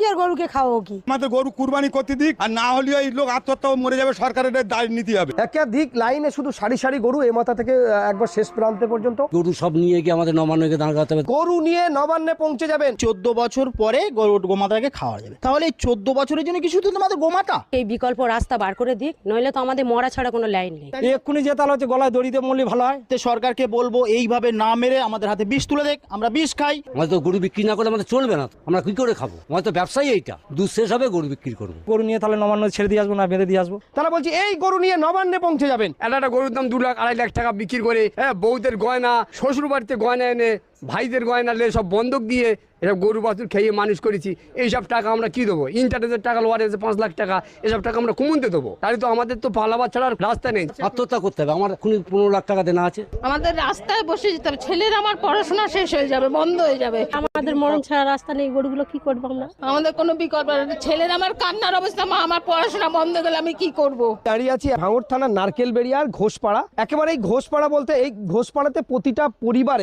কি আর গরুকে খাওয়াবো কি? আমাদের গরু কুরবানি করতে দিক, আর না হলে এই লোক আত্মহত্যা মরে যাবে, সরকারের দায় নিতে হবে। একাধিক লাইনে শুধু সারি সারি গরু এ মাথা থেকে একবার শেষ প্রান্তে পর্যন্ত গরু সব নিয়ে গিয়ে আমাদের নবান্নে দাঁড় করাতে হবে। গরু নিয়ে নবান্নে পৌঁছে যাবেন। 14 বছর পরে গোমাতাকে খাওয়া যাবে। তাহলে এই 14 বছরের জন্য কি শুধু তোমাদের গোমাতা? এই বিকল্প রাস্তা বার করে দিক, নইলে তো আমাদের মরা ছাড়া কোনো লাইন নেই। এক্ষুনি যে তাহলে হচ্ছে গলায় দড়িতে মরলে ভালো হয়। তো সরকারকে বলবো এইভাবে না মেরে আমাদের হাতে বিষ তুলে দেখ, আমরা বিষ খাই। আমাদের তো গরু বিক্রি না করলে আমাদের চলবে না, আমরা কি করে খাবো? আমাদের তো ব্যবসায়ী এইটা, দুধ শেষ হবে গরু বিক্রি করবো। গরু নিয়ে তাহলে নবান্ন ছেড়ে দিয়ে আসবো না বেঁধে দিয়ে আসবো? তাহলে বলছি এই গরু নিয়ে নবান্নে পৌঁছে যাবেন। একটা গরুর দাম 2 লাখ 2.5 লাখ টাকা বিক্রি করে, হ্যাঁ, বউদের গয়না, শ্বশুর বাড়িতে গয়না এনে, ভাইদের গয়না নিয়ে সব বন্ধক দিয়ে এসব গরু বাছুর খেয়ে মানুষ করেছি। এইসব টাকা আমরা কি দেবো? ইন্টারনেটের টাকা লোয়ার এসে 5 লাখ টাকা, এসব টাকা আমরা কমতে দেবো? তাহলে তো আমাদের তো পালাবার ছাড়ার রাস্তা নেই। আত্মহত্যা করতে হবে। আমার এখনই 15 লাখ টাকা দেনা আছে। আমাদের রাস্তায় বসে যেতে হবে, ছেলের আমার পড়াশোনা শেষ হয়ে যাবে, বন্ধ হয়ে যাবে। আমাদের মরণ ছাড়া রাস্তা নেই, গরুগুলো কি করবো আমরা? আমাদের কোনো বিকল্প নেই। ছেলের আমার কান্নার অবস্থা, মা আমার পড়াশোনা বন্ধ গেলে আমি কি করব? দাঁড়িয়ে আছি ভাঙড় থানার নারকেলবেড়িয়ার ঘোষপাড়া। একেবারে এই ঘোষপাড়া বলতে এই ঘোষপাড়াতে প্রতিটা পরিবারে